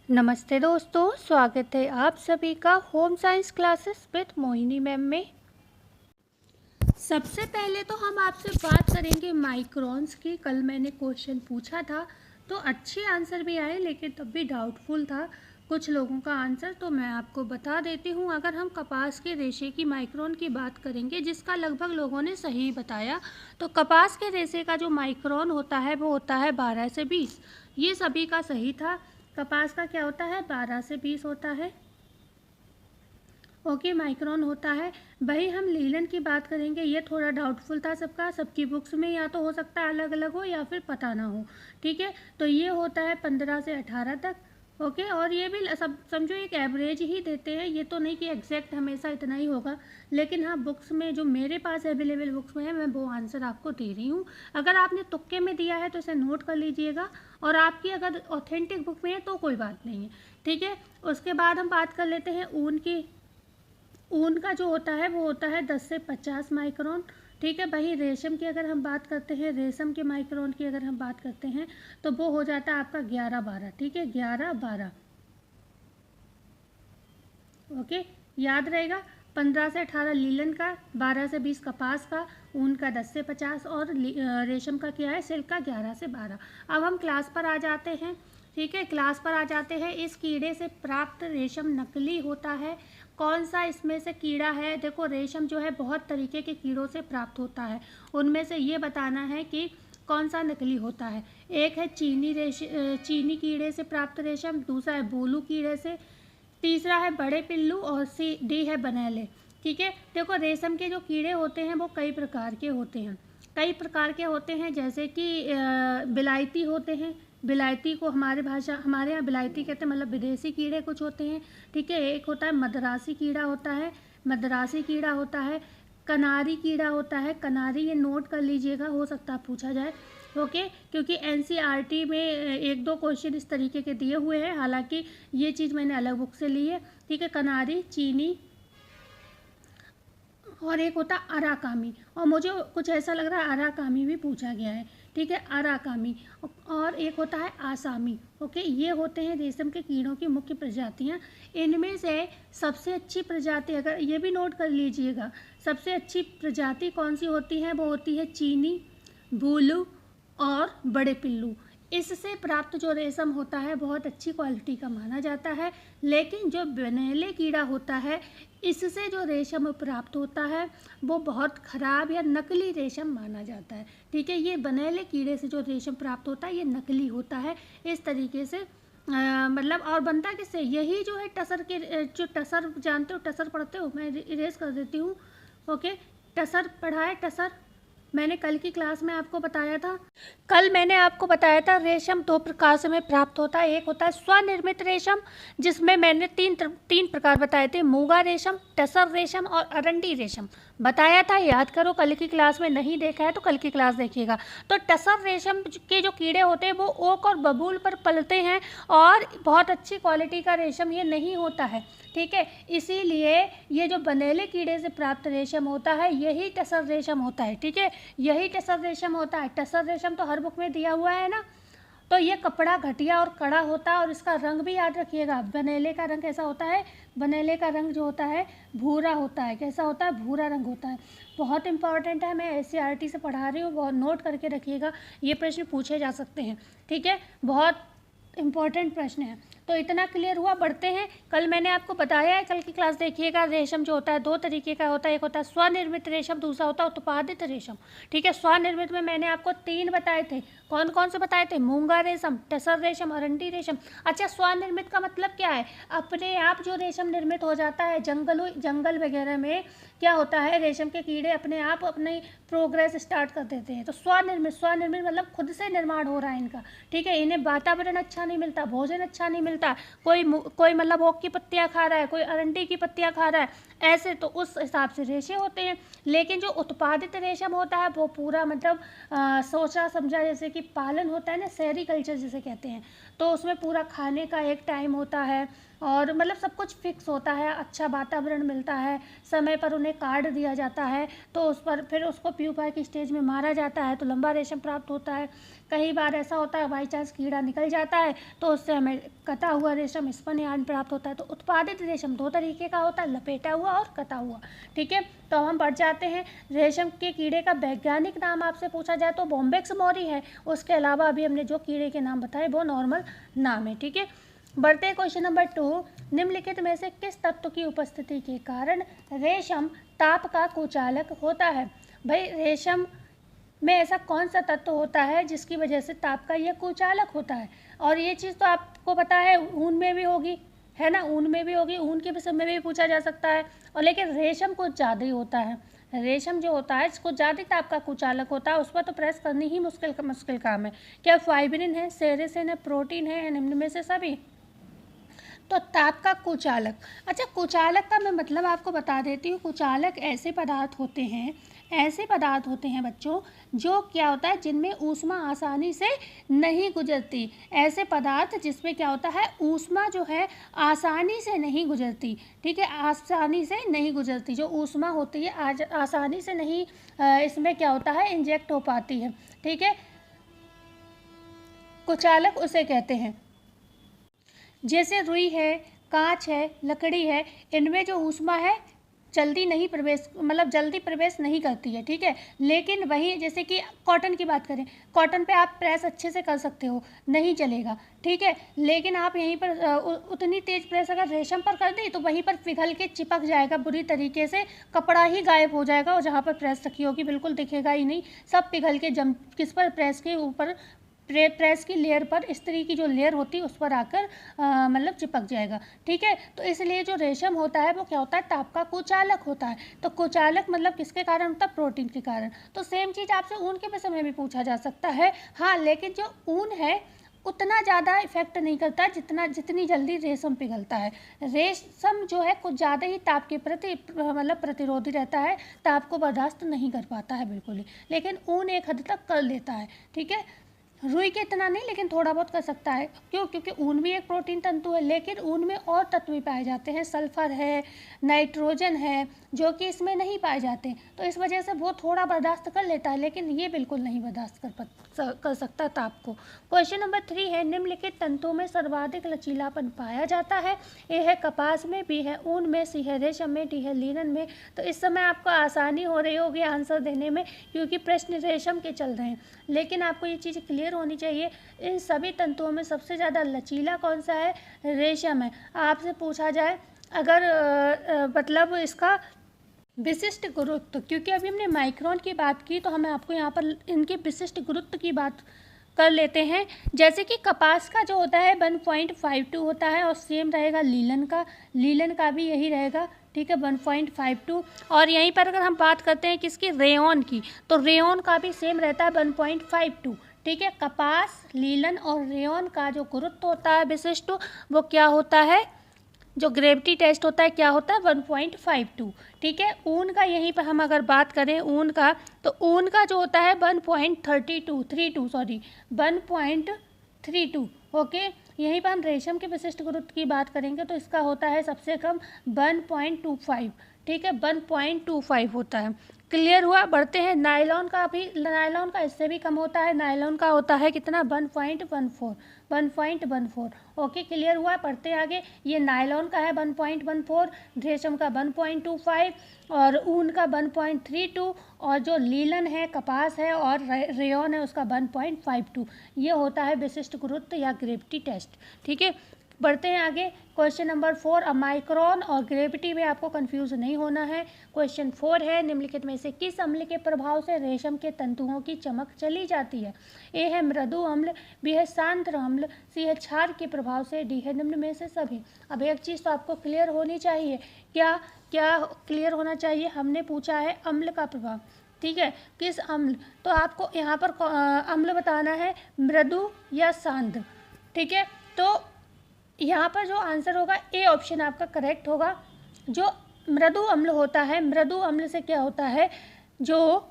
नमस्ते दोस्तों, स्वागत है आप सभी का home science classes with Mohini ma'am में। सबसे पहले तो हम आपसे बात करेंगे माइक्रोन्स की। कल मैंने क्वेश्चन पूछा था तो अच्छे आंसर भी आए, लेकिन तब भी डाउटफुल था कुछ लोगों का आंसर, तो मैं आपको बता देती हूँ। अगर हम कपास के रेशे की माइक्रोन की बात करेंगे, जिसका लगभग लोगों ने सही बताया, तो कपास के रेशे का जो माइक्रोन होता है वो होता है 12 से 20। ये सभी का सही था। कपास का क्या होता है, 12 से 20 होता है। ओके, माइक्रोन होता है। वही हम लीलन की बात करेंगे, ये थोड़ा डाउटफुल था सबका, सबकी बुक्स में या तो हो सकता है अलग अलग हो या फिर पता ना हो। ठीक है, तो ये होता है 15 से 18 तक। ओके, और ये भी सब समझो एक एवरेज ही देते हैं, ये तो नहीं कि एग्जैक्ट हमेशा इतना ही होगा। लेकिन हाँ, बुक्स में जो मेरे पास अवेलेबल बुक्स में है, मैं वो आंसर आपको दे रही हूँ। अगर आपने तुक्के में दिया है तो इसे नोट कर लीजिएगा, और आपकी अगर ऑथेंटिक बुक में है तो कोई बात नहीं है। ठीक है, उसके बाद हम बात कर लेते हैं ऊन की। ऊन का जो होता है वो होता है 10 से 50 माइक्रोन। ठीक है, वही रेशम की अगर हम बात करते हैं, रेशम के माइक्रोन की अगर हम बात करते हैं, तो वो हो जाता है आपका 11-12। ठीक है, 11-12। ओके, याद रहेगा। 15 से 18 लीलन का, 12 से 20 कपास का, ऊन का 10 से 50, और रेशम का क्या है, सिल्क का 11 से 12। अब हम क्लास पर आ जाते हैं। ठीक है, क्लास पर आ जाते हैं। इस कीड़े से प्राप्त रेशम नकली होता है। कौन सा इसमें से कीड़ा है? देखो, रेशम जो है बहुत तरीके के कीड़ों से प्राप्त होता है, उनमें से ये बताना है कि कौन सा नकली होता है। एक है चीनी कीड़े से प्राप्त रेशम, दूसरा है बोलू कीड़े से, तीसरा है बड़े पिल्लू, और डी है बनेले। ठीक है, देखो रेशम के जो कीड़े होते हैं वो कई प्रकार के होते हैं। कई प्रकार के होते हैं, जैसे कि बिलायती होते हैं। बिलायती को हमारे यहाँ बिलायती कहते हैं, मतलब विदेशी कीड़े कुछ होते हैं। ठीक है, एक होता है मद्रासी कीड़ा होता है, मद्रासी कीड़ा होता है। कनारी कीड़ा होता है, कनारी, ये नोट कर लीजिएगा, हो सकता है पूछा जाए। ओके, क्योंकि एनसीईआरटी में एक दो क्वेश्चन इस तरीके के दिए हुए हैं, हालांकि ये चीज़ मैंने अलग बुक से ली है। ठीक है, कनारी, चीनी, और एक होता अराकामी, और मुझे कुछ ऐसा लग रहा है अराकामी भी पूछा गया है। ठीक है, अराकामी, और एक होता है आसामी। ओके, ये होते हैं रेशम के कीड़ों की मुख्य प्रजातियां। इनमें से सबसे अच्छी प्रजाति, अगर ये भी नोट कर लीजिएगा, सबसे अच्छी प्रजाति कौन सी होती है, वो होती है चीनी, बूलू और बड़े पिल्लू। इससे प्राप्त जो रेशम होता है बहुत अच्छी क्वालिटी का माना जाता है। लेकिन जो बनेले कीड़ा होता है, इससे जो रेशम प्राप्त होता है वो बहुत ख़राब या नकली रेशम माना जाता है। ठीक है, ये बनेले कीड़े से जो रेशम प्राप्त होता है ये नकली होता है। इस तरीके से मतलब, और बनता किससे, यही जो है टसर के, जो टसर जानते हो, टसर पढ़ते हो, मैं इरेज कर देती हूँ। ओके, टसर पढ़ा है, टसर मैंने कल की क्लास में आपको बताया था। कल मैंने आपको बताया था रेशम दो प्रकार से में प्राप्त होता है। एक होता है स्वनिर्मित रेशम, जिसमें मैंने तीन प्रकार बताए थे, मूंगा रेशम, टसर रेशम और अरंडी रेशम बताया था। याद करो, कल की क्लास में नहीं देखा है तो कल की क्लास देखिएगा। तो टसर रेशम के जो कीड़े होते हैं वो ओक और बबूल पर पलते हैं, और बहुत अच्छी क्वालिटी का रेशम ये नहीं होता है। ठीक है, इसीलिए ये जो बनेले कीड़े से प्राप्त रेशम होता है यही टसर रेशम होता है। ठीक है, यही टसर रेशम होता है। टसर रेशम तो हर बुक में दिया हुआ है ना। तो ये कपड़ा घटिया और कड़ा होता है, और इसका रंग भी याद रखिएगा। बनेले का रंग कैसा होता है, बनेले का रंग जो होता है भूरा होता है। कैसा होता है, भूरा रंग होता है। बहुत इंपॉर्टेंट है, मैं एससीईआरटी से पढ़ा रही हूँ, बहुत नोट करके रखिएगा, ये प्रश्न पूछे जा सकते हैं। ठीक है, बहुत इंपॉर्टेंट प्रश्न है। तो इतना क्लियर हुआ, बढ़ते हैं। कल मैंने आपको बताया है, कल की क्लास देखिएगा। रेशम जो होता है दो तरीके का होता है, एक होता है स्वनिर्मित रेशम, दूसरा होता है उत्पादित रेशम। ठीक है, स्वनिर्मित में मैंने आपको 3 बताए थे। कौन कौन से बताए थे, मूंगा रेशम, टसर रेशम, अरंडी रेशम। अच्छा, स्वनिर्मित का मतलब क्या है, अपने आप जो रेशम निर्मित हो जाता है। जंगल वगैरह में क्या होता है, रेशम के कीड़े अपने आप अपनी प्रोग्रेस स्टार्ट कर देते हैं। तो स्वनिर्मित मतलब खुद से निर्माण हो रहा है इनका। ठीक है, इन्हें वातावरण अच्छा नहीं मिलता, भोजन अच्छा नहीं मिलता, कोई मतलब ओक की पत्तियां खा रहा है, कोई अरंडी की पत्तियां खा रहा है, ऐसे, तो उस हिसाब से रेशे होते हैं। लेकिन जो उत्पादित रेशम होता है वो पूरा मतलब सोचा समझा, जैसे कि पालन होता है ना, सेरीकल्चर जिसे कहते हैं, तो उसमें पूरा खाने का एक टाइम होता है, और मतलब सब कुछ फिक्स होता है, अच्छा वातावरण मिलता है, समय पर उन्हें कार्ड दिया जाता है, तो उस पर फिर उसको प्यूपा की स्टेज में मारा जाता है तो लंबा रेशम प्राप्त होता है। कई बार ऐसा होता है बाई चांस कीड़ा निकल जाता है तो उससे हमें कटा हुआ रेशम स्पन यार्न प्राप्त होता है। तो उत्पादित रेशम दो तरीके का होता है, लपेटा हुआ और कटा हुआ। ठीक है, तो हम बढ़ जाते हैं। रेशम के कीड़े का वैज्ञानिक नाम आपसे पूछा जाए तो बॉम्बेक्स मौरी है। उसके अलावा अभी हमने जो कीड़े के नाम बताए वो नॉर्मल नाम है। ठीक है, बढ़ते हैं क्वेश्चन नंबर 2। निम्नलिखित में से किस तत्व की उपस्थिति के कारण रेशम ताप का कुचालक होता है? भाई रेशम में ऐसा कौन सा तत्व होता है जिसकी वजह से ताप का यह कुचालक होता है? और ये चीज़ तो आपको पता है ऊन में भी होगी, है ना, ऊन में भी होगी, ऊन के विषय में भी पूछा जा सकता है। और लेकिन रेशम कुछ ज़्यादा ही होता है। रेशम जो होता है इसको ज़्यादा ताप का कुचालक होता है, उस पर तो प्रेस करनी ही मुश्किल काम है। क्या फाइब्रिन है, सेरेसिन है, प्रोटीन है, निम्न में से सभी? तो ताप का कुचालक। अच्छा, कुचालक का मैं मतलब आपको बता देती हूँ। कुचालक ऐसे पदार्थ होते हैं बच्चों, जो क्या होता है जिनमें ऊष्मा आसानी से नहीं गुजरती। ऐसे पदार्थ जिसमें क्या होता है ऊष्मा जो है आसानी से नहीं गुजरती। ठीक है, आसानी से नहीं गुजरती, जो ऊष्मा होती है आसानी से नहीं इसमें क्या होता है इंजेक्ट हो पाती है। ठीक है, कुचालक उसे कहते हैं। जैसे रुई है, कांच है, लकड़ी है, इनमें जो ऊष्मा है जल्दी प्रवेश नहीं करती है। ठीक है, लेकिन वही जैसे कि कॉटन की बात करें, कॉटन पे आप प्रेस अच्छे से कर सकते हो, नहीं चलेगा। ठीक है, लेकिन आप यहीं पर उतनी तेज प्रेस अगर रेशम पर कर दी तो वहीं पर पिघल के चिपक जाएगा बुरी तरीके से, कपड़ा ही गायब हो जाएगा और जहाँ पर प्रेस रखी होगी बिल्कुल दिखेगा ही नहीं, सब पिघल के किस पर प्रेस के ऊपर प्रेस की लेयर पर, इस्त्री की जो लेयर होती है उस पर आकर मतलब चिपक जाएगा। ठीक है, तो इसलिए जो रेशम होता है वो क्या होता है ताप का कुचालक होता है। तो कुचालक मतलब किसके कारण होता है? प्रोटीन के कारण। तो सेम चीज़ आपसे ऊन के विषय में भी पूछा जा सकता है। हाँ, लेकिन जो ऊन है उतना ज़्यादा इफेक्ट नहीं करता है जितनी जल्दी रेशम पिघलता है। रेशम जो है कुछ ज़्यादा ही ताप के प्रति प्रतिरोधी रहता है, ताप को बर्दाश्त नहीं कर पाता है बिल्कुल ही, लेकिन ऊन एक हद तक कर लेता है। ठीक है, रुई के इतना नहीं लेकिन थोड़ा बहुत कर सकता है। क्यों? क्योंकि ऊन भी एक प्रोटीन तंतु है, लेकिन ऊन में और तत्व भी पाए जाते हैं, सल्फर है, नाइट्रोजन है, जो कि इसमें नहीं पाए जाते। तो इस वजह से वो थोड़ा बर्दाश्त कर लेता है, लेकिन ये बिल्कुल नहीं बर्दाश्त कर सकता ताप को। क्वेश्चन नंबर 3 है, निम्नलिखित तंतुओं में सर्वाधिक लचीलापन पाया जाता है? ए है कपास में, बी है ऊन में, सी है रेशम में, डी है लिनन में। तो इस समय आपको आसानी हो रही होगी आंसर देने में, क्योंकि प्रश्न रेशम के चल रहे हैं, लेकिन आपको ये चीज़ क्लियर होनी चाहिए। इन सभी तंतुओं में सबसे ज़्यादा लचीला कौन सा है? रेशम है। आपसे पूछा जाए अगर मतलब इसका विशिष्ट गुरुत्व, क्योंकि अभी हमने माइक्रोन की बात की तो हमें आपको यहाँ पर इनके विशिष्ट गुरुत्व की बात कर लेते हैं। जैसे कि कपास का जो होता है 1.52 होता है और सेम रहेगा लीलन का भी यही रहेगा। ठीक है, 1.52। और यहीं पर अगर हम बात करते हैं किसकी? रेयॉन की, तो रेयॉन का भी सेम रहता है 1.52। ठीक है, कपास, लीलन और रेयॉन का जो गुरुत्व होता है विशिष्ट वो क्या होता है? जो ग्रेविटी टेस्ट होता है क्या होता है? 1.52। ठीक है, ऊन का यहीं पर हम अगर बात करें ऊन का, तो ऊन का जो होता है 1.32। ओके, यहीं पर हम रेशम के विशिष्ट गुरुत्व की बात करेंगे तो इसका होता है सबसे कम 1.25। ठीक है, 1.25 होता है। क्लियर हुआ? बढ़ते हैं। नायलॉन का इससे भी कम होता है। नायलॉन का होता है कितना? 1.14। ओके, क्लियर हुआ? पढ़ते आगे। ये नायलॉन का है 1.14, रेशम का 1.25 और ऊन का 1.32 और जो लीलन है, कपास है और रेयॉन है उसका 1.52। ये होता है विशिष्ट गुरुत्व या ग्रेविटी टेस्ट। ठीक है, बढ़ते हैं आगे। क्वेश्चन नंबर 4, अब माइक्रोन और ग्रेविटी में आपको कंफ्यूज नहीं होना है। क्वेश्चन 4 है, निम्नलिखित में से किस अम्ल के प्रभाव से रेशम के तंतुओं की चमक चली जाती है? ए है मृदु अम्ल, बी है सांद्र अम्ल, सी है क्षार के प्रभाव से, डी है निम्न में से सभी। अब एक चीज़ तो आपको क्लियर होनी चाहिए। क्या क्लियर होना चाहिए? हमने पूछा है अम्ल का प्रभाव। ठीक है, किस अम्ल? तो आपको यहाँ पर अम्ल बताना है, मृदु या सांद्र। ठीक है, तो यहाँ पर जो आंसर होगा ए ऑप्शन आपका करेक्ट होगा। जो मृदु अम्ल होता है, मृदु अम्ल से क्या होता है, जो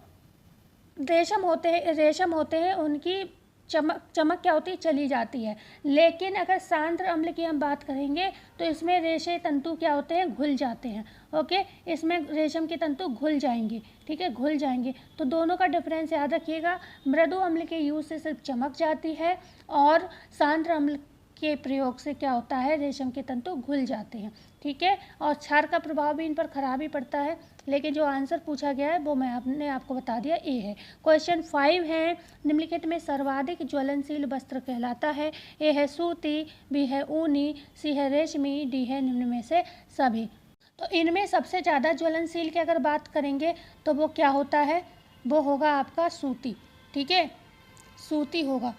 रेशम होते हैं उनकी चमक क्या होती है, चली जाती है। लेकिन अगर सांद्र अम्ल की हम बात करेंगे तो इसमें रेशे तंतु क्या होते हैं, घुल जाते हैं। ओके, इसमें रेशम के तंतु घुल जाएंगे, ठीक है, घुल जाएंगे। तो दोनों का डिफरेंस याद रखिएगा, मृदु अम्ल के यूज से सिर्फ चमक जाती है और सांद्र अम्ल के प्रयोग से क्या होता है, रेशम के तंतु घुल जाते हैं, ठीक है। और क्षार का प्रभाव भी इन पर खराब ही पड़ता है, लेकिन जो आंसर पूछा गया है वो मैं आपको बता दिया, ए है। क्वेश्चन 5 है, निम्नलिखित में सर्वाधिक ज्वलनशील वस्त्र कहलाता है। ए है सूती, बी है ऊनी, सी है रेशमी, डी है निम्न में से सभी। तो इनमें सबसे ज़्यादा ज्वलनशील की अगर बात करेंगे तो वो क्या होता है, वो होगा आपका सूती, ठीक है, सूती होगा।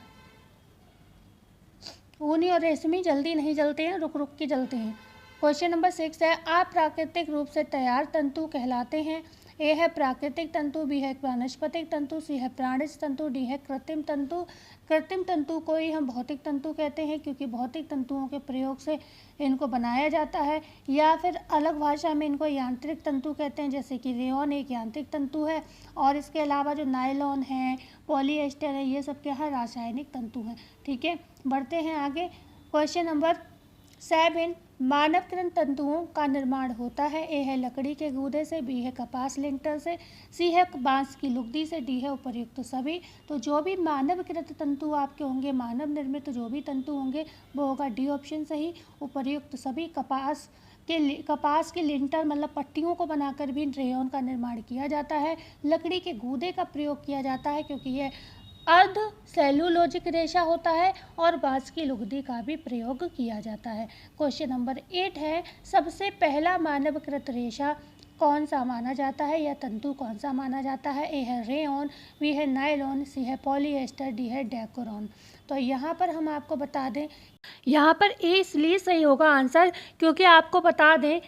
ऊनी और रेशमी जल्दी नहीं जलते हैं, रुक रुक के जलते हैं। क्वेश्चन नंबर 6 है, अप्राकृतिक रूप से तैयार तंतु कहलाते हैं। ए है प्राकृतिक तंतु, बी है वानस्पतिक तंतु, सी है प्राणिज तंतु, डी है कृत्रिम तंतु। कृत्रिम तंतु को ही हम भौतिक तंतु कहते हैं, क्योंकि भौतिक तंतुओं के प्रयोग से इनको बनाया जाता है, या फिर अलग भाषा में इनको यांत्रिक तंतु कहते हैं, जैसे कि रेयॉन एक यांत्रिक तंतु है। और इसके अलावा जो नायलॉन है, पॉलीएस्टर है, ये सब क्या है, रासायनिक तंतु है, ठीक है। बढ़ते हैं आगे। क्वेश्चन नंबर 7, मानवकृत तंतुओं का निर्माण होता है। ए है लकड़ी के गूदे से, बी है कपास लिंटर से, सी है बांस की लुगदी से, डी है उपर्युक्त सभी। तो जो भी मानवकृत तंतु आपके होंगे, मानव निर्मित जो भी तंतु होंगे, वो होगा डी ऑप्शन सही, उपर्युक्त सभी। कपास के लिंटर मतलब पट्टियों को बनाकर भी रेयॉन का निर्माण किया जाता है। लकड़ी के गूदे का प्रयोग किया जाता है क्योंकि यह अर्ध सेलुलोजिक रेशा होता है, और बांस की लुगदी का भी प्रयोग किया जाता है। क्वेश्चन नंबर 8 है, सबसे पहला मानवकृत रेशा कौन सा माना जाता है, या तंतु कौन सा माना जाता है। ए है रेयॉन, बी है नायलॉन, सी है पॉलीएस्टर, डी है डेकोरॉन। तो यहाँ पर हम आपको बता दें, यहाँ पर ए इसलिए सही होगा आंसर क्योंकि आपको बता दें,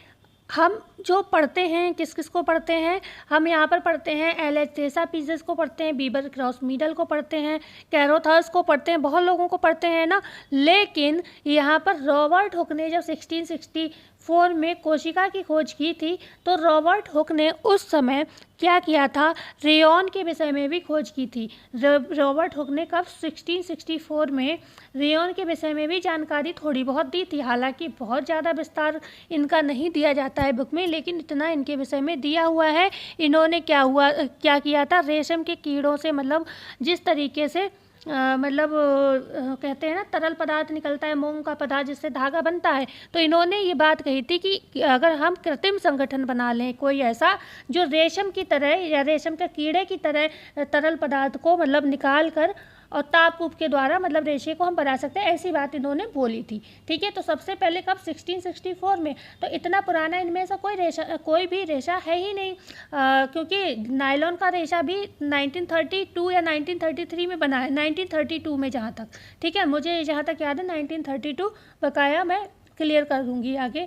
हम जो पढ़ते हैं किस किस को पढ़ते हैं, हम यहाँ पर पढ़ते हैं एलेक्टेसा पीजेस को पढ़ते हैं, बीबर क्रॉस मीडल को पढ़ते हैं, कैरोथर्स को पढ़ते हैं, बहुत लोगों को पढ़ते हैं ना। लेकिन यहाँ पर रॉबर्ट हुक ने जब 1664 में कोशिका की खोज की थी, तो रॉबर्ट हुक ने उस समय क्या किया था, रेयॉन के विषय में भी खोज की थी। रॉबर्ट हुक ने कब 1664 में रेयॉन के विषय में भी जानकारी थोड़ी बहुत दी थी, हालांकि बहुत ज़्यादा विस्तार इनका नहीं दिया जाता है बुक में, लेकिन इतना इनके विषय में दिया हुआ है। इन्होंने क्या किया था, रेशम के कीड़ों से मतलब जिस तरीके से कहते हैं ना तरल पदार्थ निकलता है, मोम का पदार्थ जिससे धागा बनता है, तो इन्होंने ये बात कही थी कि अगर हम कृत्रिम संगठन बना लें कोई ऐसा जो रेशम की तरह या रेशम के कीड़े की तरह तरल पदार्थ को मतलब निकाल कर और ताप कूप के द्वारा मतलब रेशे को हम बना सकते हैं, ऐसी बात इन्होंने बोली थी, ठीक है। तो सबसे पहले कब 1664 में, तो इतना पुराना इनमें से कोई भी रेशा है ही नहीं, क्योंकि नायलॉन का रेशा भी 1932 या 1933 में बना है, 1932 में जहाँ तक, ठीक है, मुझे जहाँ तक याद है 1932, बकाया मैं क्लियर कर दूंगी आगे।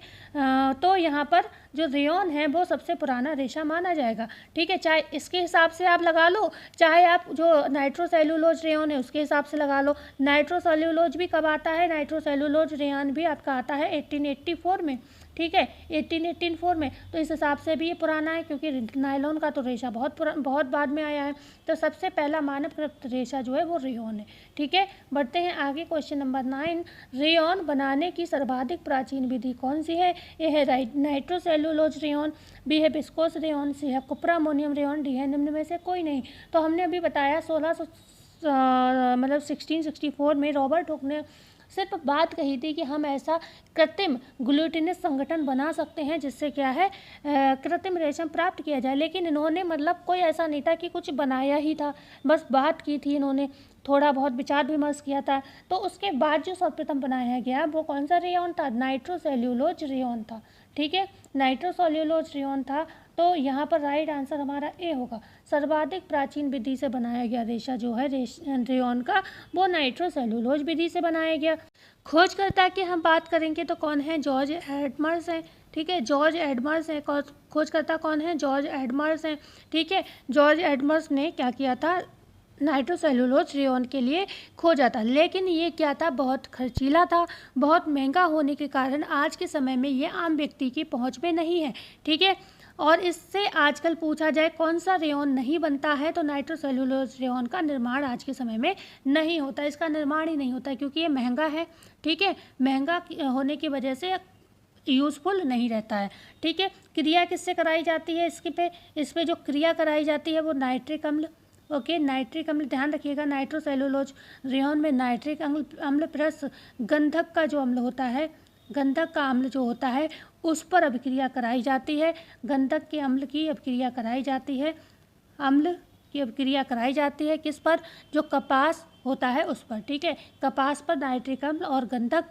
तो यहाँ पर जो रेयॉन है वो सबसे पुराना रेशा माना जाएगा, ठीक है। चाहे इसके हिसाब से आप लगा लो, चाहे आप जो नाइट्रोसेल्यूलोज रेयॉन है उसके हिसाब से लगा लो। नाइट्रोसेल्यूलोज भी कब आता है, नाइट्रोसेल्यूलोज रेयॉन भी आपका आता है 1884 में, ठीक है, 1884 में। तो इस हिसाब से भी ये पुराना है क्योंकि नायलॉन का तो रेशा बहुत बाद में आया है। तो सबसे पहला मानवकृत रेशा जो है वो रेयॉन है, ठीक है। बढ़ते हैं आगे। क्वेश्चन नंबर 9, रेयॉन बनाने की सर्वाधिक प्राचीन विधि कौन सी है। ए है नाइट्रोसेल्यूलोज रेयॉन, बी है विस्कोस रेयॉन, सी है कुप्रामोनियम रेयॉन, डी है निम्न में से कोई नहीं। तो हमने अभी बताया 1664 में रॉबर्ट हुक ने सिर्फ बात कही थी कि हम ऐसा कृत्रिम ग्लूटिनस संगठन बना सकते हैं जिससे क्या है कृत्रिम रेशम प्राप्त किया जाए, लेकिन इन्होंने मतलब कोई ऐसा नहीं था कि कुछ बनाया ही था, बस बात की थी इन्होंने, थोड़ा बहुत विचार विमर्श किया था। तो उसके बाद जो सर्वप्रथम बनाया गया वो कौन सा रेयॉन था, नाइट्रोसेल्यूलोज रेयॉन था, ठीक है, नाइट्रोसेल्यूलोज रेयॉन था। तो यहाँ पर राइट आंसर हमारा ए होगा। सर्वाधिक प्राचीन विधि से बनाया गया रेशा जो है रेयॉन का, वो नाइट्रोसेल्यूलोज विधि से बनाया गया। खोजकर्ता की हम बात करेंगे तो कौन है, जॉर्ज एडमर्स हैं, ठीक है, जॉर्ज एडमर्स हैं। खोजकर्ता कौन है, जॉर्ज एडमर्स हैं, ठीक है। जॉर्ज एडमर्स ने क्या किया था, नाइट्रोसेल्यूलोज रेयॉन के लिए खोजा था, लेकिन ये क्या था, बहुत खर्चीला था, बहुत महंगा होने के कारण आज के समय में ये आम व्यक्ति की पहुंच में नहीं है, ठीक है। और इससे आजकल पूछा जाए कौन सा रेयॉन नहीं बनता है, तो नाइट्रोसेल्यूलोज रेयॉन का निर्माण आज के समय में नहीं होता, इसका निर्माण ही नहीं होता क्योंकि ये महंगा है। ठीक है, महंगा होने की वजह से यूज़फुल नहीं रहता है। ठीक है, क्रिया किससे कराई जाती है इस पे जो क्रिया कराई जाती है वो नाइट्रिक अम्ल। ओके, नाइट्रिक अम्ल ध्यान रखिएगा, नाइट्रोसेल्यूलोज रेयॉन में नाइट्रिक अम्ल प्लस गंधक का जो अम्ल होता है, गंधक का अम्ल जो होता है उस पर अभिक्रिया कराई जाती है। गंधक के अम्ल की अभिक्रिया कराई जाती है, अम्ल की अभिक्रिया कराई जाती है किस पर, जो कपास होता है उस पर। ठीक है, कपास पर नाइट्रिक अम्ल और गंधक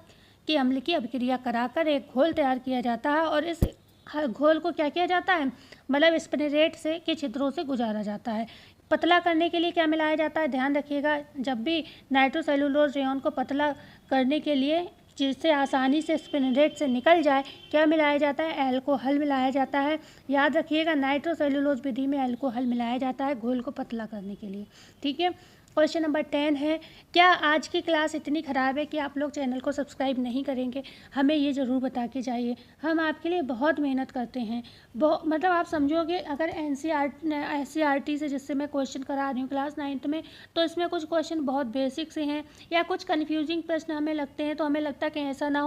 के अम्ल की अभिक्रिया कराकर एक घोल तैयार किया जाता है और इस घोल को क्या किया जाता है, मतलब स्पिनरेट से के छिद्रों से गुजारा जाता है। पतला करने के लिए क्या मिलाया जाता है, ध्यान रखिएगा, जब भी नाइट्रोसेल्यूलोज रेयॉन को पतला करने के लिए जिससे आसानी से स्पिनरेट से निकल जाए, क्या मिलाया जाता है, अल्कोहल मिलाया जाता है। याद रखिएगा, नाइट्रोसेल्यूलोज विधि में अल्कोहल मिलाया जाता है घोल को पतला करने के लिए। ठीक है, क्वेश्चन नंबर 10 है, क्या आज की क्लास इतनी ख़राब है कि आप लोग चैनल को सब्सक्राइब नहीं करेंगे? हमें ये ज़रूर बता के जाइए, हम आपके लिए बहुत मेहनत करते हैं। मतलब आप समझोगे अगर NCERT से जिससे मैं क्वेश्चन करा रही हूँ क्लास 9th में, तो इसमें कुछ क्वेश्चन बहुत बेसिक से हैं या कुछ कन्फ्यूजिंग प्रश्न हमें लगते हैं, तो हमें लगता है कि ऐसा ना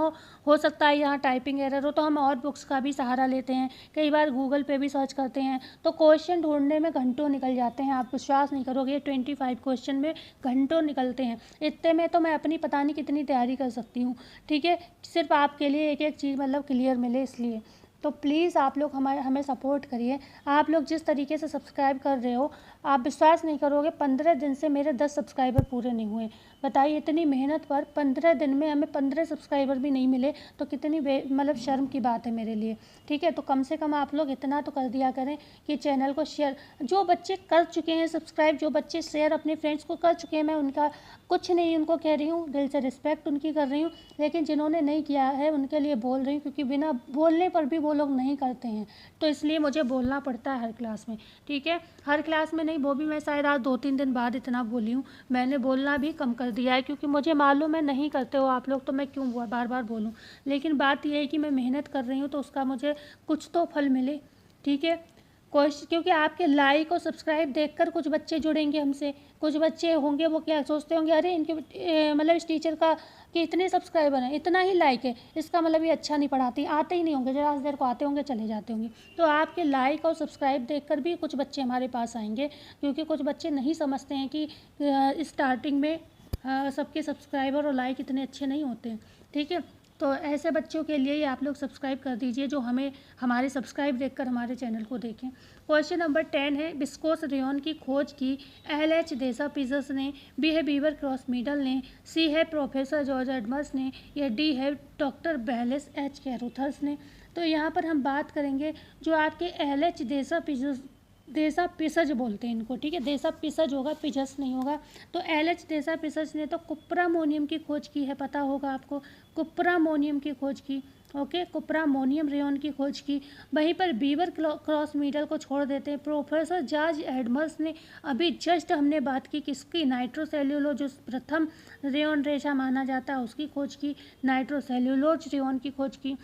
हो सकता है यहाँ टाइपिंग एरर हो, तो हम और बुक्स का भी सहारा लेते हैं, कई बार गूगल पे भी सर्च करते हैं, तो क्वेश्चन ढूंढने में घंटों निकल जाते हैं। आप विश्वास नहीं करोगे, 25 क्वेश्चन में घंटों निकलते हैं। इतने में तो मैं अपनी पता नहीं कितनी तैयारी कर सकती हूँ। ठीक है, सिर्फ आपके लिए एक एक चीज़ मतलब क्लियर मिले इसलिए। तो प्लीज़ आप लोग हमें सपोर्ट करिए। आप लोग जिस तरीके से सब्सक्राइब कर रहे हो, आप विश्वास नहीं करोगे, 15 दिन से मेरे 10 सब्सक्राइबर पूरे नहीं हुए। बताइए, इतनी मेहनत पर 15 दिन में हमें 15 सब्सक्राइबर भी नहीं मिले, तो कितनी मतलब शर्म की बात है मेरे लिए। ठीक है, तो कम से कम आप लोग इतना तो कर दिया करें कि चैनल को शेयर, जो बच्चे कर चुके हैं सब्सक्राइब, जो बच्चे शेयर अपने फ्रेंड्स को कर चुके हैं, मैं उनका कुछ नहीं उनको कह रही हूँ, दिल से रिस्पेक्ट उनकी कर रही हूँ, लेकिन जिन्होंने नहीं किया है उनके लिए बोल रही हूँ, क्योंकि बिना बोलने पर भी वो लोग नहीं करते हैं, तो इसलिए मुझे बोलना पड़ता है हर क्लास में। ठीक है, हर क्लास में नहीं, वो भी मैं शायद आज 2-3 दिन बाद इतना बोली हूँ, मैंने बोलना भी कम कर दिया है, क्योंकि मुझे मालूम है नहीं करते हो आप लोग, तो मैं क्यों बार बार बोलूँ। लेकिन बात यह है कि मैं मेहनत कर रही हूँ तो उसका मुझे कुछ तो फल मिले। ठीक है, क्योंकि आपके लाइक और सब्सक्राइब देखकर कुछ बच्चे जुड़ेंगे हमसे, कुछ बच्चे होंगे वो क्या सोचते होंगे, अरे इनके मतलब इस टीचर का कि इतने सब्सक्राइबर हैं, इतना ही लाइक है, इसका मतलब ये अच्छा नहीं पढ़ाती, आते ही नहीं होंगे, ज़रा देर को आते होंगे चले जाते होंगे। तो आपके लाइक और सब्सक्राइब देखकर भी कुछ बच्चे हमारे पास आएंगे, क्योंकि कुछ बच्चे नहीं समझते हैं कि स्टार्टिंग में सबके सब्सक्राइबर और लाइक इतने अच्छे नहीं होते हैं। ठीक है, तो ऐसे बच्चों के लिए आप लोग सब्सक्राइब कर दीजिए जो हमारे सब्सक्राइब देखकर हमारे चैनल को देखें। क्वेश्चन नंबर 10 है, विस्कोस रेयॉन की खोज की LH देसापिज़स ने, B है बीवर क्रॉस मीडल ने, C है प्रोफेसर जॉर्ज एडमर्स ने, या D है डॉक्टर बेलिस H कैरोथर्स ने। तो यहाँ पर हम बात करेंगे जो आपके LH देसापिसज बोलते हैं इनको। ठीक है, देसापिसज होगा, पिजस नहीं होगा। तो LH देसापिसज ने तो कुप्रामोनियम की खोज की है, पता होगा आपको, कुप्रामोनियम की खोज की। ओके, कुप्रामोनियम रेयॉन की खोज की। वहीं पर बीवर क्रॉस मीडल को छोड़ देते हैं, प्रोफेसर जॉर्ज एडमर्स ने, अभी जस्ट हमने बात की किसकी, नाइट्रोसेल्यूलोज जो प्रथम रेयॉन रेशा माना जाता है उसकी खोज की, नाइट्रोसेल्यूलोज रेयॉन की खोज की।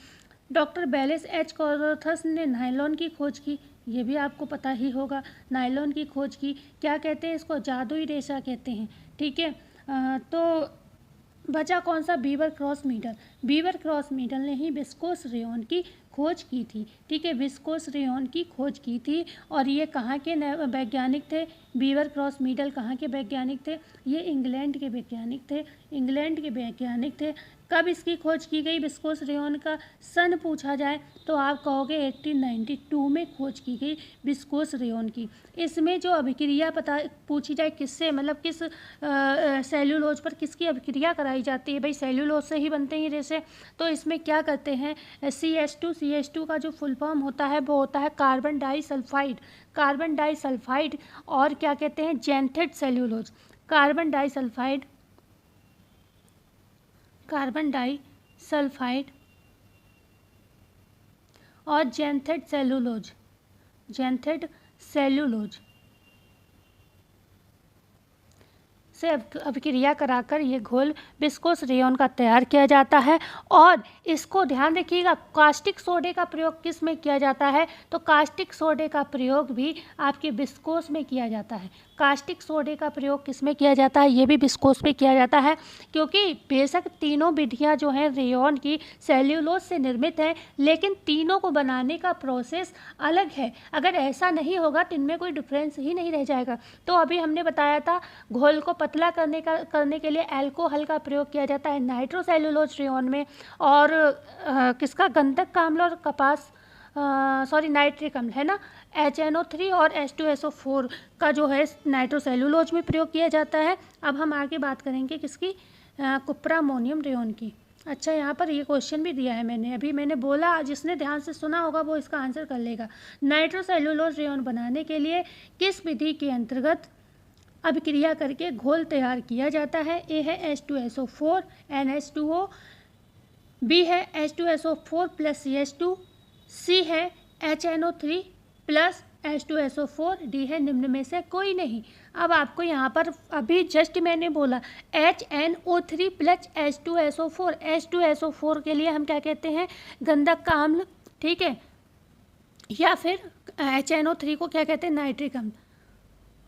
डॉक्टर बेलिस H कैरोथर्स ने नायलॉन की खोज की, ये भी आपको पता ही होगा, नायलॉन की खोज की। क्या कहते हैं इसको, जादुई रेशा कहते हैं। ठीक है, तो बचा कौन सा, beaver cross middle. Beaver cross middle ने ही विस्कोस रेयॉन की खोज की थी। ठीक है, विस्कोस रेयॉन की खोज की थी, और ये कहाँ के वैज्ञानिक थे, बीवर क्रॉस मीडल कहाँ के वैज्ञानिक थे, ये इंग्लैंड के वैज्ञानिक थे, इंग्लैंड के वैज्ञानिक थे। कब इसकी खोज की गई, विस्कोस रेयॉन का सन पूछा जाए तो आप कहोगे 1892 में खोज की गई विस्कोस रेयॉन की। इसमें जो अभिक्रिया पूछी जाए किससे, मतलब किस सेल्यूलोज पर किसकी अभिक्रिया कराई जाती है, भाई सेल्यूलोज से ही बनते हैं रेशे। तो इसमें क्या करते हैं, CH2 का जो फुल फॉर्म होता है वो होता है कार्बन डाइसल्फाइड, कार्बन डाइसल्फाइड, और क्या कहते हैं, xanthated cellulose, carbon disulphide, carbon disulphide और जेंथेड सेल्यूलोज, जेंथेड सेल्यूलोज, से अभिक्रिया कराकर ये घोल विस्कोस रेयॉन का तैयार किया जाता है। और इसको ध्यान रखिएगा, कास्टिक सोडे का प्रयोग किस में किया जाता है, तो कास्टिक सोडे का प्रयोग भी आपके विस्कोस में किया जाता है। कास्टिक सोडे का प्रयोग किस में किया जाता है, ये भी विस्कोस में किया जाता है, क्योंकि बेशक तीनों विधियां जो हैं रेयॉन की सेल्यूलोज से निर्मित हैं, लेकिन तीनों को बनाने का प्रोसेस अलग है। अगर ऐसा नहीं होगा तो इनमें कोई डिफरेंस ही नहीं रह जाएगा। तो अभी हमने बताया था घोल को पतला करने के लिए एल्कोहल का प्रयोग किया जाता है नाइट्रोसेल्यूलोज रेयॉन में, और किसका, गंधक का अम्ल और कपास नाइट्रिक अम्ल है ना, HNO3 और H2SO4 का जो है नाइट्रोसेल्यूलोज में प्रयोग किया जाता है। अब हम आगे बात करेंगे किसकी, कुप्रामोनियम रेयॉन की। अच्छा, यहाँ पर ये क्वेश्चन भी दिया है मैंने बोला, जिसने ध्यान से सुना होगा वो इसका आंसर कर लेगा। नाइट्रोसेल्यूलोज रेयॉन बनाने के लिए किस विधि के अंतर्गत अभिक्रिया करके घोल तैयार किया जाता है? ए है H2SO4 NH2O, बी है H2SO4 + CH2, सी है HNO3 + H2SO4, डी है निम्न में से कोई नहीं। अब आपको यहाँ पर अभी जस्ट मैंने बोला HNO3 + H2SO4, H2SO4 के लिए हम क्या कहते हैं, गंधक का अम्ल, ठीक है, या फिर HNO3 को क्या कहते हैं, नाइट्रिक अम्ल,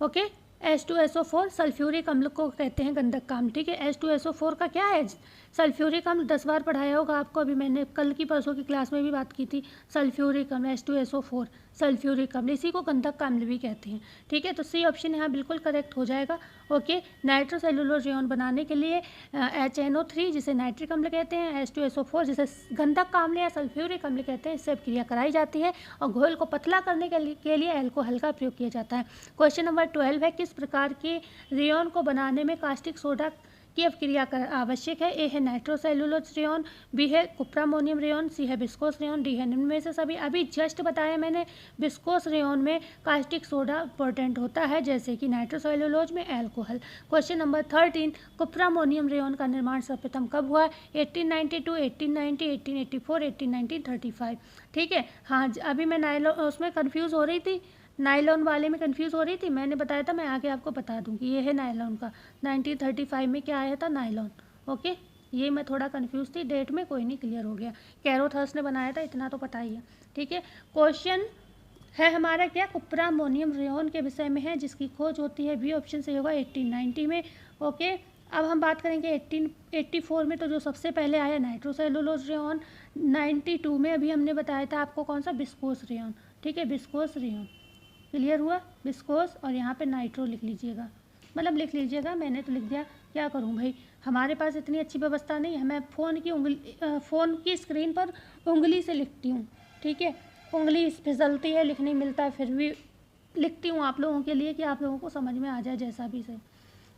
ओके। H2SO4 सल्फ्यूरिक अम्ल को कहते हैं गंधक का अम्ल, ठीक है। H2SO4 का क्या है, सल्फ्यूरिक अम्ल, 10 बार पढ़ाया होगा आपको, अभी मैंने कल की परसों की क्लास में भी बात की थी। सल्फ्यूरिक अम्ल H2SO4 सल्फ्यूरिक अम्ल, इसी को गंधक का अम्ल भी कहते हैं, ठीक है। तो सी ऑप्शन यहाँ बिल्कुल करेक्ट हो जाएगा, ओके। नाइट्रोसेल्यूलोज रेयॉन बनाने के लिए HNO3 जिसे नाइट्रिक अम्ल कहते हैं, H2SO4 जिसे गंधक का अम्ल या सल्फ्यूरिक अम्ल कहते हैं, इससे अभिक्रिया कराई जाती है और घोल को पतला करने के लिए एल्कोहल का प्रयोग किया जाता है। क्वेश्चन नंबर 12 है, किस प्रकार के रेयॉन को बनाने में कास्टिक सोडा की अभिक्रिया आवश्यक है? ए है नाइट्रोसेल्यूलोज रेयॉन, बी है कुप्रामोनियम रेयॉन, सी है विस्कोस रेयॉन, डी है निम्न में से सभी। अभी जस्ट बताया मैंने, विस्कोस रेयॉन में कास्टिक सोडा इंपॉर्टेंट होता है, जैसे कि नाइट्रोसेल्यूलोज में एल्कोहल। क्वेश्चन नंबर 13, कुप्रामोनियम रेयॉन का निर्माण सर्वप्रथम कब हुआ? 1892, 1890, 1884, 1835, ठीक है। हाँ, अभी मैं नाइलॉन उसमें कन्फ्यूज़ हो रही थी, नायलॉन वाले में कंफ्यूज हो रही थी, मैंने बताया था, मैं आगे आपको बता दूंगी। ये है नायलॉन का, 1935 में क्या आया था, नायलॉन, ओके। ये मैं थोड़ा कंफ्यूज थी डेट में, कोई नहीं, क्लियर हो गया। कैरोथर्स ने बनाया था, इतना तो पता ही है, ठीक है। क्वेश्चन है हमारा क्या, कुप्रामोनियम रेयॉन के विषय में है, जिसकी खोज होती है, बी ऑप्शन से होगा 1890 में, ओके। अब हम बात करेंगे 1884 में, तो जो सबसे पहले आया नाइट्रोसेल्यूलोज रेयॉन। 92 में अभी हमने बताया था आपको कौन सा, विस्कोस रेयॉन, ठीक है, विस्कोस रेयॉन, क्लियर हुआ, विस्कोस, और यहाँ पे नाइट्रो लिख लीजिएगा, मतलब लिख लीजिएगा, मैंने तो लिख दिया, क्या करूँ भाई, हमारे पास इतनी अच्छी व्यवस्था नहीं है, मैं फ़ोन की स्क्रीन पर उंगली से लिखती हूँ, ठीक है, उंगली फिसलती है, लिख नहीं मिलता है, फिर भी लिखती हूँ आप लोगों के लिए कि आप लोगों को समझ में आ जाए जैसा भी सही।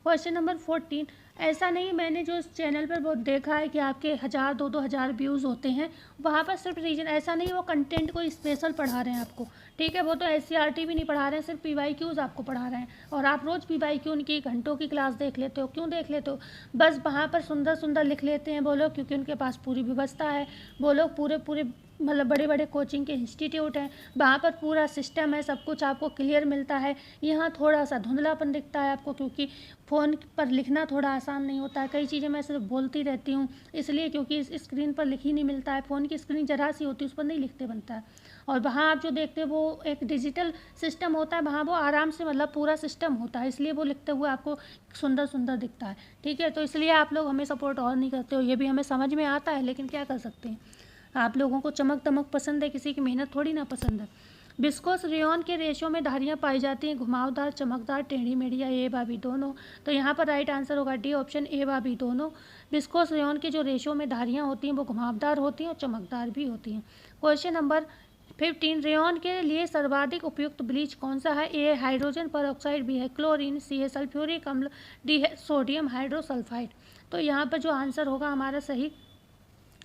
क्वेश्चन नंबर 14, ऐसा नहीं, मैंने जो इस चैनल पर वो देखा है कि आपके 1000 2-2 हज़ार व्यूज़ होते हैं, वहाँ पर सिर्फ रीजन, ऐसा नहीं वो कंटेंट को स्पेशल पढ़ा रहे हैं आपको, ठीक है, वो तो SCRT भी नहीं पढ़ा रहे हैं, सिर्फ PYQs आपको पढ़ा रहे हैं, और आप रोज़ PYQ उनकी घंटों की क्लास देख लेते हो, क्यों देख लेते हो, बस वहाँ पर सुंदर सुंदर लिख लेते हैं वो लोग, क्योंकि उनके पास पूरी व्यवस्था है, वो लोग पूरे मतलब बड़े बड़े कोचिंग के इंस्टीट्यूट हैं, वहाँ पर पूरा सिस्टम है, सब कुछ आपको क्लियर मिलता है। यहाँ थोड़ा सा धुंधलापन दिखता है आपको, क्योंकि फ़ोन पर लिखना थोड़ा आसान नहीं होता है, कई चीज़ें मैं सिर्फ बोलती रहती हूँ इसलिए, क्योंकि इस स्क्रीन पर लिख ही नहीं मिलता है, फ़ोन की स्क्रीन जरा सी होती है, उस पर नहीं लिखते बनता है, और वहाँ आप जो देखते हो वो एक डिजिटल सिस्टम होता है, वहाँ वो आराम से मतलब पूरा सिस्टम होता है, इसलिए वो लिखते हुए आपको सुंदर सुंदर दिखता है, ठीक है। तो इसलिए आप लोग हमें सपोर्ट और नहीं करते हो, ये भी हमें समझ में आता है, लेकिन क्या कर सकते हैं, आप लोगों को चमक दमक पसंद है, किसी की मेहनत थोड़ी ना पसंद है। विस्कोस रेयॉन के रेशों में धारियाँ पाई जाती हैं, घुमावदार, चमकदार, टेढ़ी मेढ़ी, या ए भाभी दोनों। तो यहाँ पर राइट आंसर होगा डी ऑप्शन, ए भाभी दोनों। विस्कोस रेयॉन के जो रेशों में धारियाँ होती हैं वो घुमावदार होती हैं और चमकदार भी होती हैं। क्वेश्चन नंबर 15, रेयॉन के लिए सर्वाधिक उपयुक्त ब्लीच कौन सा है? ए हाइड्रोजन परऑक्साइड, बी है क्लोरीन, सी है सल्फ्यूरिक अम्ल, डी है सोडियम हाइड्रोसल्फाइड। तो यहाँ पर जो आंसर होगा हमारा सही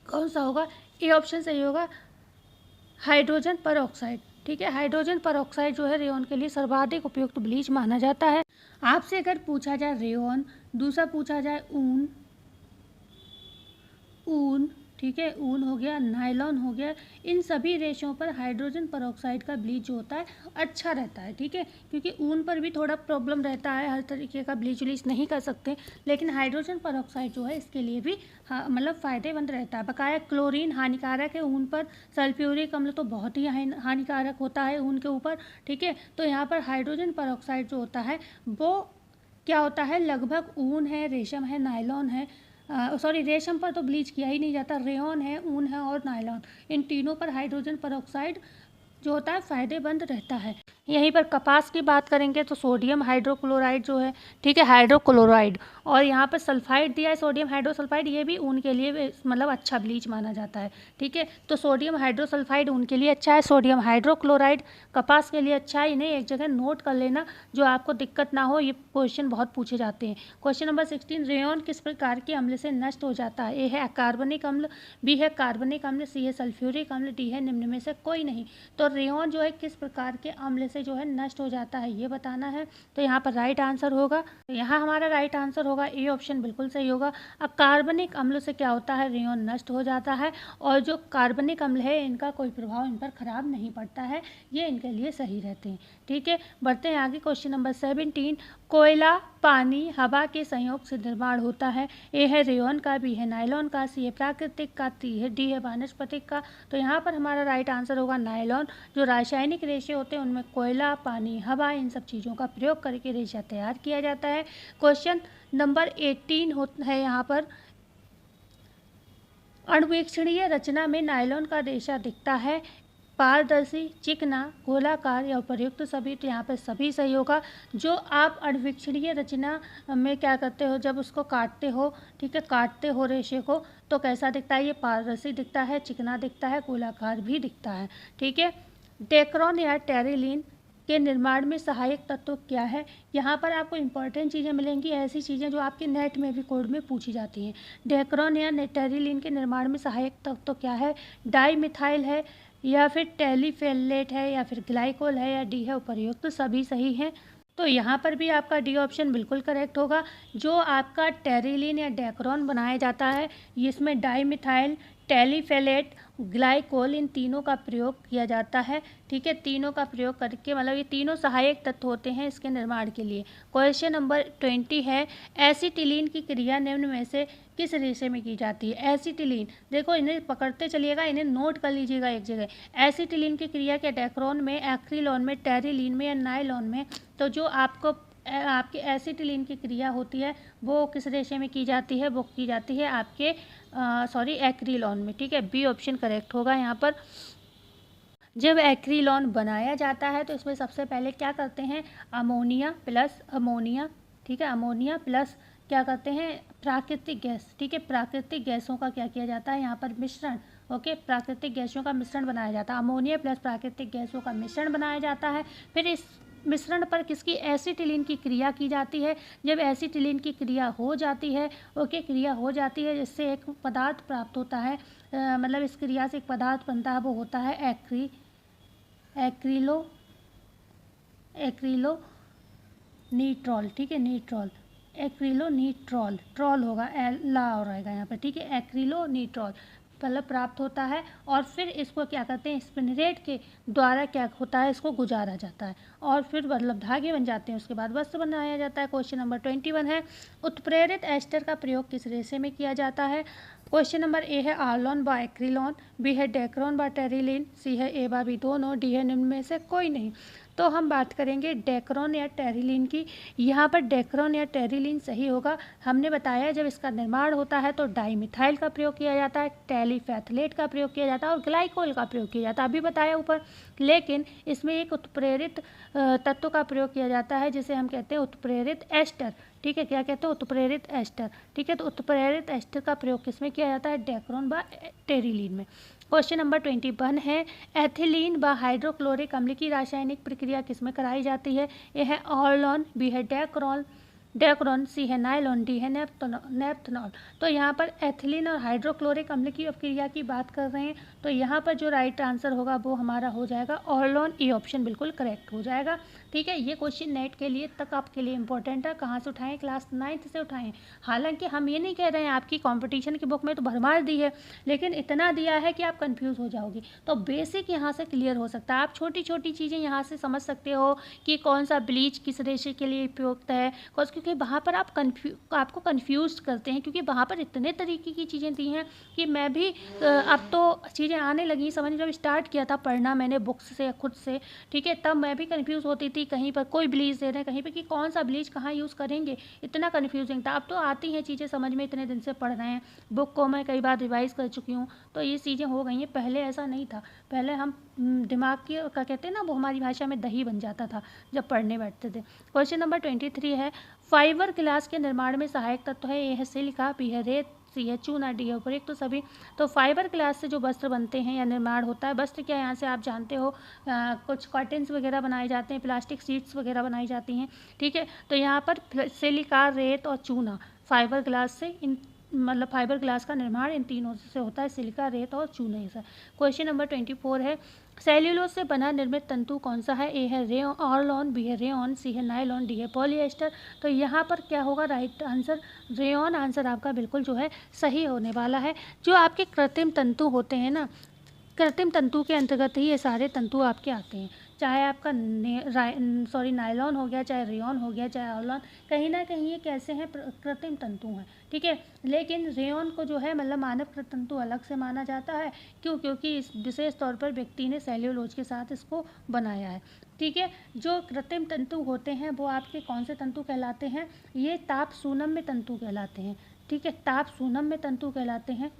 कौन सा होगा? ए ऑप्शन सही होगा, हाइड्रोजन परऑक्साइड, ठीक है। हाइड्रोजन परऑक्साइड जो है रेयॉन के लिए सर्वाधिक उपयुक्त ब्लीच माना जाता है। आपसे अगर पूछा जाए रेयॉन, दूसरा पूछा जाए ऊन, ठीक है, ऊन हो गया, नायलॉन हो गया, इन सभी रेशों पर हाइड्रोजन परऑक्साइड का ब्लीच जो होता है अच्छा रहता है। ठीक है, क्योंकि ऊन पर भी थोड़ा प्रॉब्लम रहता है, हर तरीके का ब्लीच व्लीच नहीं कर सकते, लेकिन हाइड्रोजन परऑक्साइड जो है इसके लिए भी मतलब फ़ायदेमंद रहता है। बकाया क्लोरीन हानिकारक है ऊन पर, सल्फ्यूरिक अम्ल तो बहुत ही हानिकारक होता है ऊन के ऊपर। ठीक है, तो यहाँ पर हाइड्रोजन परऑक्साइड जो होता है वो क्या होता है, लगभग ऊन है, रेशम है, नायलॉन है, सॉरी रेशम पर तो ब्लीच किया ही नहीं जाता, रेयॉन है, ऊन है और नायलॉन, इन तीनों पर हाइड्रोजन परऑक्साइड जो होता है फ़ायदेमंद रहता है। यहीं पर कपास की बात करेंगे तो सोडियम हाइड्रोक्लोराइड जो है, ठीक है, हाइड्रोक्लोराइड, और यहाँ पर सल्फाइड दिया है सोडियम हाइड्रोसल्फाइड, ये भी ऊन के लिए मतलब अच्छा ब्लीच माना जाता है। ठीक है, तो सोडियम हाइड्रोसल्फाइड ऊन के लिए अच्छा है, सोडियम हाइड्रोक्लोराइड कपास के लिए अच्छा है। इन्हें एक जगह नोट कर लेना जो आपको दिक्कत ना हो, ये क्वेश्चन बहुत पूछे जाते हैं। क्वेश्चन नंबर 16, रेयॉन किस प्रकार के अम्ल से नष्ट हो जाता है? ए है कार्बनिक अम्ल, बी है कार्बनिक अम्ल, सी है सल्फ्यूरिक अम्ल, डी है निम्न में से कोई नहीं। तो रेयॉन जो है किस प्रकार के अम्ल से जो है नष्ट हो जाता है ये बताना है। तो यहाँ पर राइट आंसर होगा, यहाँ हमारा राइट आंसर होगा ए ऑप्शन बिल्कुल सही होगा। अब कार्बनिक अम्ल से क्या होता है, रेयॉन नष्ट हो जाता है, और जो कार्बनिक अम्ल है इनका कोई प्रभाव इन पर खराब नहीं पड़ता है, ये इनके लिए सही रहते हैं। ठीक है, बढ़ते हैं आगे। क्वेश्चन नंबर 17, कोयला, पानी, हवा के संयोग से निर्माण होता है। ए है रेयॉन का, बी है नायलॉन का, सी है प्राकृतिक का, डी है वानस्पतिक का। तो यहाँ पर हमारा राइट आंसर होगा नायलॉन। जो रासायनिक रेशे होते हैं उनमें कोयला, पानी, हवा, इन सब चीज़ों का प्रयोग करके रेशा तैयार किया जाता है। क्वेश्चन नंबर 18 है यहाँ पर, अणुवीक्षणीय रचना में नायलॉन का रेशा दिखता है, पारदर्शी, चिकना, गोलाकार या उपर्युक्त सभी। तो यहाँ पर सभी सही होगा। जो आप अणुवीक्षणीय रचना में क्या करते हो, जब उसको काटते हो, ठीक है, काटते हो रेशे को, तो कैसा दिखता है, ये पारदर्शी दिखता है, चिकना दिखता है, गोलाकार भी दिखता है। ठीक है, डेक्रोन या टेरिलीन के निर्माण में सहायक तत्व क्या है? यहाँ पर आपको इंपॉर्टेंट चीज़ें मिलेंगी, ऐसी चीज़ें जो आपके नेट में भी कोड में पूछी जाती हैं। डेक्रोन या टेरिलीन के निर्माण में सहायक तत्व क्या है? डाई मिथाइल है, या फिर टेलीफेलेट है, या फिर ग्लाइकोल है, या डी है उपर्युक्त सभी सही हैं। तो यहाँ पर भी आपका डी ऑप्शन बिल्कुल करेक्ट होगा। जो आपका टेरिलीन या डेक्रोन बनाया जाता है, इसमें डाई मिथाइल, टेलीफेलेट, ग्लाइकोल, इन तीनों का प्रयोग किया जाता है। ठीक है, तीनों का प्रयोग करके मतलब ये तीनों सहायक तत्व होते हैं इसके निर्माण के लिए। क्वेश्चन नंबर 20 है, एसिटिलीन की क्रिया निम्न में से किस रेशे में की जाती है? एसिटिलीन, देखो इन्हें पकड़ते चलिएगा, इन्हें नोट कर लीजिएगा एक जगह। एसिटिलीन की क्रिया क्या डेक्रोन में, एक्रिलॉन में, टेरिलीन में या नायलॉन में? तो जो आपकी एसिटिलीन की क्रिया होती है वो किस रेशे में की जाती है? वो की जाती है आपके एक्रिलॉन में। ठीक है, बी ऑप्शन करेक्ट होगा यहाँ पर। जब एक्रिलॉन बनाया जाता है तो इसमें सबसे पहले क्या करते हैं, अमोनिया प्लस अमोनिया, ठीक है, अमोनिया प्लस क्या करते हैं, प्राकृतिक गैस। ठीक है, प्राकृतिक गैसों का क्या किया जाता है यहाँ पर, मिश्रण। ओके, प्राकृतिक गैसों का मिश्रण बनाया जाता है, अमोनिया प्लस प्राकृतिक गैसों का मिश्रण बनाया जाता है। फिर इस मिश्रण पर किसकी, एसिटिलीन की क्रिया की जाती है। जब एसिटिलीन की क्रिया हो जाती है, ओके, क्रिया हो जाती है, जिससे एक पदार्थ प्राप्त होता है, मतलब इस क्रिया से एक पदार्थ बनता है, वो होता है एक्रिलो नीट्रॉल। ठीक है, नीट्रॉल, एक्रिलो नीट्रॉल, ट्रॉल होगा, ला हो रहेगा यहाँ पर। ठीक है, एक्रिलो नीट्रॉल मतलब प्राप्त होता है, और फिर इसको क्या करते हैं, स्पिनरेट के द्वारा क्या होता है, इसको गुजारा जाता है, और फिर मतलब धागे बन जाते हैं, उसके बाद वस्त्र बनाया जाता है। क्वेश्चन नंबर 21 है, उत्प्रेरित एस्टर का प्रयोग किस रेशे में किया जाता है? क्वेश्चन नंबर ए है आर्लॉन व एक्रिलॉन, बी है डेक्रोन व टेरिलीन, सी है ए व बी दोनों, डी है निम्न में से कोई नहीं। तो हम बात करेंगे डेक्रोन या टेरिलीन की। यहाँ पर डेक्रोन या टेरिलीन सही होगा। हमने बताया जब इसका निर्माण होता है तो डाईमिथाइल का प्रयोग किया जाता है, टेलीफेथलेट का प्रयोग किया जाता है और ग्लाइकोल का प्रयोग किया जाता है, अभी बताया ऊपर। लेकिन इसमें एक उत्प्रेरित तत्व का प्रयोग किया जाता है जिसे हम कहते हैं उत्प्रेरित एस्टर। ठीक है, क्या कहते हैं, उत्प्रेरित एस्टर। ठीक है, तो उत्प्रेरित एस्टर का प्रयोग किसमें किया जाता है, डेक्रोन व टेरिलीन में। क्वेश्चन नंबर 21 है, एथिलीन व हाइड्रोक्लोरिक अम्ल की रासायनिक प्रक्रिया किसमें कराई जाती है? ए है ऑर्लॉन, बी है डेक्रोन, सी है नायलॉन, डी है नेप्थनॉल। तो यहाँ पर एथिलीन और हाइड्रोक्लोरिक अम्ल की अपक्रिया की बात कर रहे हैं, तो यहाँ पर जो राइट आंसर होगा वो हमारा हो जाएगा ऑर्लॉन, ए ऑप्शन बिल्कुल करेक्ट हो जाएगा। ठीक है, ये क्वेश्चन नेट के लिए तक आपके लिए इंपॉर्टेंट है। कहाँ से उठाएं? क्लास 9th से उठाएं। हालांकि हम ये नहीं कह रहे हैं आपकी कंपटीशन की बुक में तो भरमार दी है, लेकिन इतना दिया है कि आप कंफ्यूज हो जाओगे। तो बेसिक यहाँ से क्लियर हो सकता है। आप छोटी छोटी चीज़ें यहाँ से समझ सकते हो कि कौन सा ब्लीच किस रेशे के लिए उपयुक्त है, क्योंकि वहाँ पर आपको कन्फ्यूज करते हैं, क्योंकि वहाँ पर इतने तरीके की चीज़ें दी हैं कि मैं भी अब तो चीज़ें आने लगी समझ। जब स्टार्ट किया था पढ़ना मैंने बुक्स से खुद से, ठीक है, तब मैं भी कंफ्यूज होती थी, कहीं पर कोई ब्लीच दे रहे हैं, कहीं पर कि कौन सा ब्लीच कहाँ यूज़ करेंगे, इतना कन्फ्यूजिंग था। अब तो आती हैं चीज़ें समझ में, इतने दिन से पढ़ रहे हैं, बुक को मैं कई बार रिवाइज़ कर चुकी हूँ, तो ये चीज़ें हो गई हैं। पहले ऐसा नहीं था, पहले हम दिमाग की क्या कहते हैं ना, वो हमारी भाषा में दही बन जाता था जब पढ़ने बैठते थे। क्वेश्चन नंबर 23 है, फाइबर गिलास के निर्माण में सहायक तत्व है। ए है सिलिका, बी है रेत, सी है चूना, डी है उपरोक्त तो सभी। तो फाइबर ग्लास से जो वस्त्र बनते हैं या निर्माण होता है, वस्त्र क्या यहाँ से आप जानते हो, कुछ कॉटन्स वगैरह बनाए जाते हैं, प्लास्टिक शीट्स वगैरह बनाई जाती हैं, ठीक है। तो यहाँ पर सिलिका, रेत और चूना फाइबर ग्लास से मतलब फाइबर ग्लास का निर्माण इन तीनों से होता है, सिलिका, रेत और चूने से। क्वेश्चन नंबर 24 है, सेल्यूलोज से बना निर्मित तंतु कौन सा है। ए है ऑर्लॉन, बी है रेयॉन, सी है नायलॉन, डी है पॉलिएस्टर। तो यहाँ पर क्या होगा, राइट आंसर रेयॉन आंसर आपका बिल्कुल जो है सही होने वाला है। जो आपके कृत्रिम तंतु होते हैं ना, कृत्रिम तंतु के अंतर्गत ही ये सारे तंतु आपके आते हैं, चाहे आपका नायलॉन हो गया, चाहे रेयॉन हो गया, चाहे ऑर्लॉन, कहीं ना कहीं ये कैसे हैं, कृत्रिम तंतु हैं, ठीक है। लेकिन रेयॉन को जो है मतलब मानव तंतु अलग से माना जाता है। क्यों? क्योंकि इस विशेष तौर पर व्यक्ति ने सेल्यूलोज के साथ इसको बनाया है, ठीक है। जो कृत्रिम तंतु होते हैं वो आपके कौन से तंतु कहलाते हैं, ये ताप सूनम्य तंतु कहलाते हैं, ठीक है, ताप सूनम्य तंतु कहलाते हैं,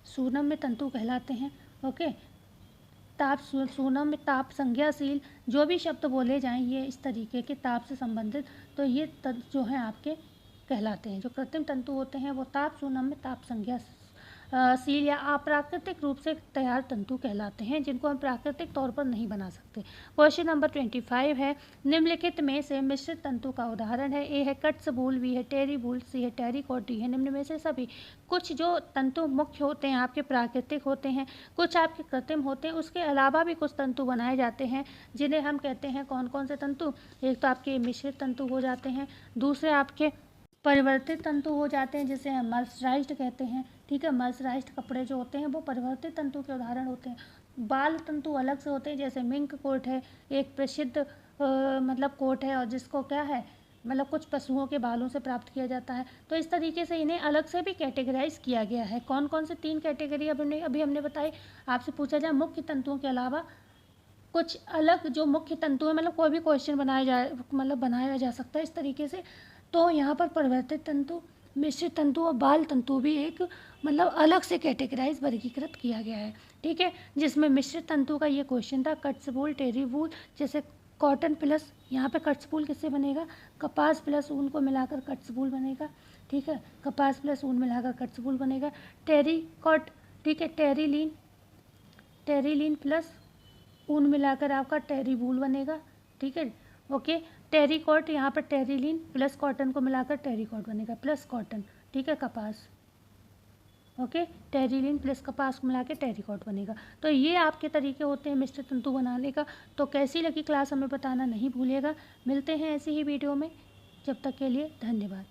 सूनम्य तंतु कहलाते हैं, ओके। ताप सूनम्य, ताप संज्ञाशील, जो भी शब्द बोले जाएं ये इस तरीके के ताप से संबंधित, तो ये तंतु जो हैं आपके कहलाते हैं। जो कृत्रिम तंतु होते हैं वो ताप सूनम्य, ताप संज्ञा शील या अप्राकृतिक रूप से तैयार तंतु कहलाते हैं, जिनको हम प्राकृतिक तौर पर नहीं बना सकते। क्वेश्चन नंबर 25 है, निम्नलिखित में से मिश्रित तंतु का उदाहरण है। ए है कट्सबूल, बी है टेरीबूल, सी है टेरिकॉट, डी है निम्न में से सभी। कुछ जो तंतु मुख्य होते हैं आपके प्राकृतिक होते हैं, कुछ आपके कृत्रिम होते हैं, उसके अलावा भी कुछ तंतु बनाए जाते हैं जिन्हें हम कहते हैं कौन कौन से तंतु। एक तो आपके मिश्रित तंतु हो जाते हैं, दूसरे आपके परिवर्तित तंतु हो जाते हैं जिसे हम मर्सराइज्ड कहते हैं, ठीक है। मर्सराइज्ड कपड़े जो होते हैं वो परिवर्तित तंतु के उदाहरण होते हैं। बाल तंतु अलग से होते हैं, जैसे मिंक कोट है एक प्रसिद्ध मतलब कोट है, और जिसको क्या है मतलब कुछ पशुओं के बालों से प्राप्त किया जाता है। तो इस तरीके से इन्हें अलग से भी कैटेगराइज किया गया है। कौन कौन से 3 कैटेगरी अभी हमने बताई। आपसे पूछा जाए मुख्य तंतुओं के अलावा कुछ अलग जो मुख्य तंतु है, मतलब कोई भी क्वेश्चन बनाया जा सकता है इस तरीके से। तो यहाँ पर परिवर्तित तंतु, मिश्रित तंतु और बाल तंतु भी एक मतलब अलग से कैटेगराइज वर्गीकृत किया गया है, ठीक है। जिसमें मिश्रित तंतु का ये क्वेश्चन था, कट्सबूल, टेरीबूल, जैसे कॉटन प्लस यहाँ पे कट्सबूल किससे बनेगा, कपास प्लस ऊन को मिलाकर कट्सबूल बनेगा, ठीक है। कपास प्लस ऊन मिलाकर कट्सबूल बनेगा। टेरिकॉट, ठीक है, टेरिलीन प्लस ऊन मिलाकर आपका टेरीबूल बनेगा, ठीक है, ओके। टेरिकॉट यहाँ पर टेरिलीन प्लस कॉटन को मिलाकर टेरिकॉट बनेगा, प्लस कॉटन, ठीक है, कपास, ओके। टेरिलीन प्लस कपास को मिला के टेरिकॉट बनेगा। तो ये आपके तरीके होते हैं मिश्रित तंतु बनाने का। तो कैसी लगी क्लास हमें बताना नहीं भूलिएगा। मिलते हैं ऐसी ही वीडियो में, जब तक के लिए धन्यवाद।